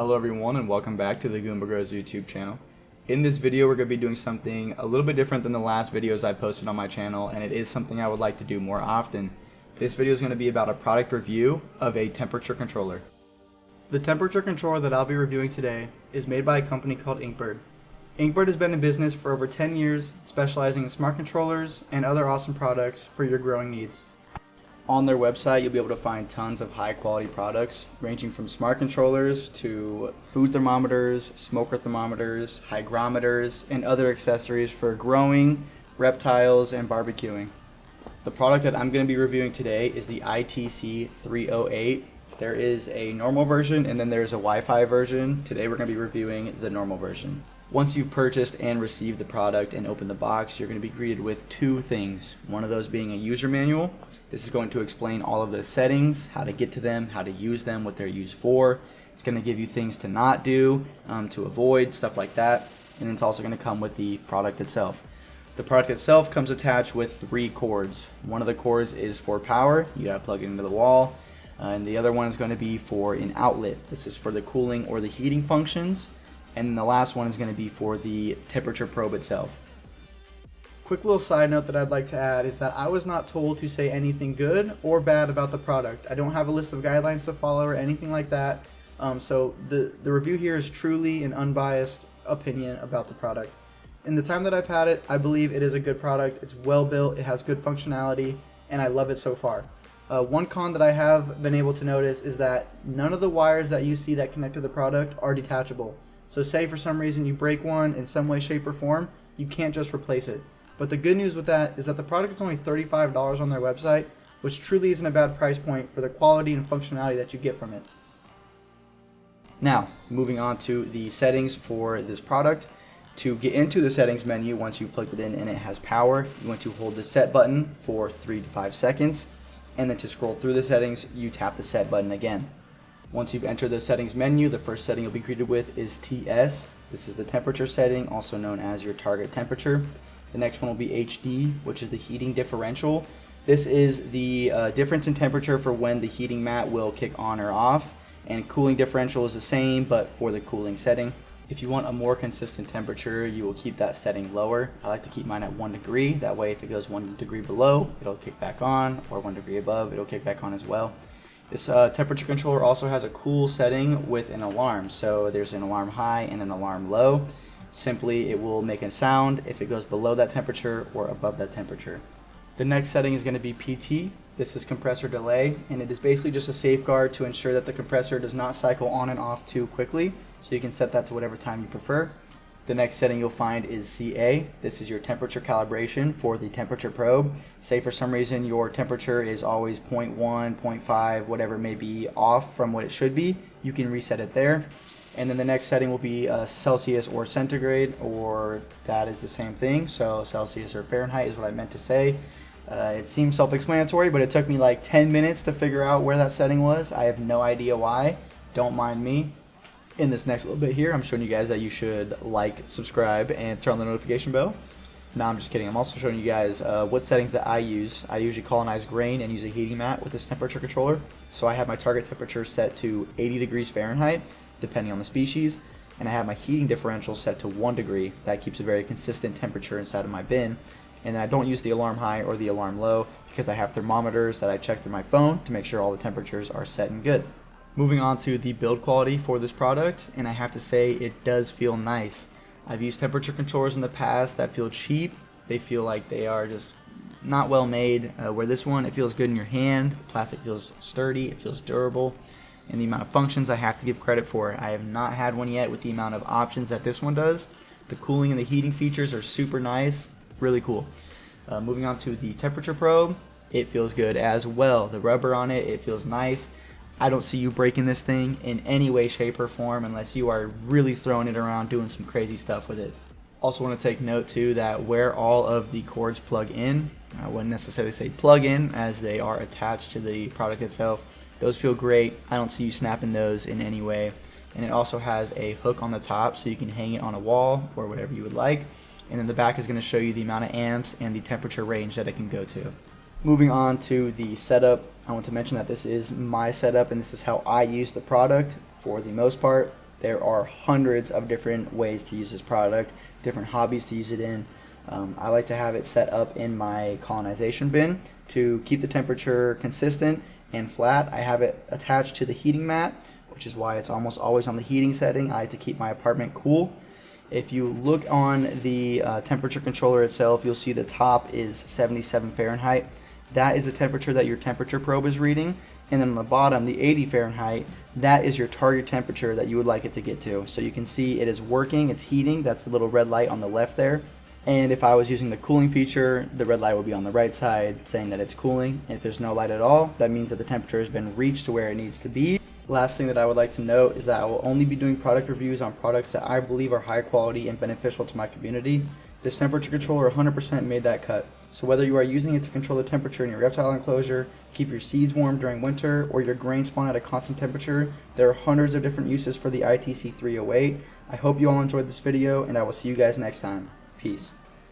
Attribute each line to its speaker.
Speaker 1: Hello everyone and welcome back to the Goomba Grows YouTube channel. In this video we're going to be doing something a little bit different than the last videos I posted on my channel, and it is something I would like to do more often. This video is going to be about a product review of a temperature controller. The temperature controller that I'll be reviewing today is made by a company called INKBIRD. INKBIRD has been in business for over 10 years, specializing in smart controllers and other awesome products for your growing needs. On their website, you'll be able to find tons of high quality products ranging from smart controllers to food thermometers, smoker thermometers, hygrometers, and other accessories for growing, reptiles, and barbecuing. The product that I'm going to be reviewing today is the ITC-308. There is a normal version and then there's a Wi-Fi version. Today we're going to be reviewing the normal version. Once you've purchased and received the product and opened the box, you're going to be greeted with two things. One of those being a user manual. This is going to explain all of the settings, how to get to them, how to use them, what they're used for. It's going to give you things to not do, to avoid, stuff like that. And then it's also going to come with the product itself. The product itself comes attached with 3 cords. One of the cords is for power. You got to plug it into the wall. And the other one is going to be for an outlet. This is for the cooling or the heating functions. And then the last one is going to be for the temperature probe itself. Quick little side note that I'd like to add is that I was not told to say anything good or bad about the product. I don't have a list of guidelines to follow or anything like that. So the review here is truly an unbiased opinion about the product. In the time that I've had it, I believe it is a good product. It's well built, it has good functionality, and I love it so far. One con that I have been able to notice is that none of the wires that you see that connect to the product are detachable. So say for some reason you break one in some way, shape, or form, you can't just replace it. But the good news with that is that the product is only $35 on their website, which truly isn't a bad price point for the quality and functionality that you get from it. Now, moving on to the settings for this product. To get into the settings menu, once you've plugged it in and it has power, you want to hold the set button for 3 to 5 seconds. And then to scroll through the settings, you tap the set button again. Once you've entered the settings menu, the first setting you'll be greeted with is TS. This is the temperature setting, also known as your target temperature. The next one will be HD, which is the heating differential. This is the difference in temperature for when the heating mat will kick on or off. And cooling differential is the same, but for the cooling setting. If you want a more consistent temperature, you will keep that setting lower. I like to keep mine at 1 degree. That way, if it goes 1 degree below, it'll kick back on, or 1 degree above, it'll kick back on as well. This temperature controller also has a cool setting with an alarm. So there's an alarm high and an alarm low. Simply, it will make a sound if it goes below that temperature or above that temperature. The next setting is going to be PT. This is compressor delay, and it is basically just a safeguard to ensure that the compressor does not cycle on and off too quickly. So you can set that to whatever time you prefer. The next setting you'll find is CA. This is your temperature calibration for the temperature probe. Say for some reason your temperature is always 0.1, 0.5, whatever it may be off from what it should be, you can reset it there. And then the next setting will be Celsius or centigrade, or that is the same thing. So Celsius or Fahrenheit is what I meant to say. It seems self-explanatory, but it took me like 10 minutes to figure out where that setting was. I have no idea why. Don't mind me. In this next little bit here, I'm showing you guys that you should like, subscribe, and turn on the notification bell. No, I'm just kidding. I'm also showing you guys what settings that I use. I usually colonize grain and use a heating mat with this temperature controller. So I have my target temperature set to 80 degrees Fahrenheit, depending on the species, and I have my heating differential set to 1 degree. That keeps a very consistent temperature inside of my bin. And then I don't use the alarm high or the alarm low because I have thermometers that I check through my phone to make sure all the temperatures are set and good. Moving on to the build quality for this product, and I have to say it does feel nice. I've used temperature controllers in the past that feel cheap. They feel like they are just not well made, where this one, it feels good in your hand. The plastic feels sturdy, it feels durable. And the amount of functions I have to give credit for. I have not had one yet with the amount of options that this one does. The cooling and the heating features are super nice, really cool. Moving on to the temperature probe, it feels good as well. The rubber on it, it feels nice. I don't see you breaking this thing in any way, shape, or form unless you are really throwing it around doing some crazy stuff with it. Also want to take note too that where all of the cords plug in, I wouldn't necessarily say plug in as they are attached to the product itself. Those feel great. I don't see you snapping those in any way. And it also has a hook on the top so you can hang it on a wall or whatever you would like. And then the back is going to show you the amount of amps and the temperature range that it can go to. Moving on to the setup, I want to mention that this is my setup and this is how I use the product for the most part. There are hundreds of different ways to use this product, different hobbies to use it in. I like to have it set up in my colonization bin to keep the temperature consistent and flat. I have it attached to the heating mat, which is why it's almost always on the heating setting. I like to keep my apartment cool. If you look on the temperature controller itself, you'll see the top is 77 Fahrenheit. That is the temperature that your temperature probe is reading. And then on the bottom, the 80 Fahrenheit, that is your target temperature that you would like it to get to. So you can see it is working, it's heating. That's the little red light on the left there. And if I was using the cooling feature, the red light would be on the right side saying that it's cooling. And if there's no light at all, that means that the temperature has been reached to where it needs to be. Last thing that I would like to note is that I will only be doing product reviews on products that I believe are high quality and beneficial to my community. This temperature controller 100% made that cut. So whether you are using it to control the temperature in your reptile enclosure, keep your seeds warm during winter, or your grain spawn at a constant temperature, there are hundreds of different uses for the ITC-308. I hope you all enjoyed this video, and I will see you guys next time. Peace.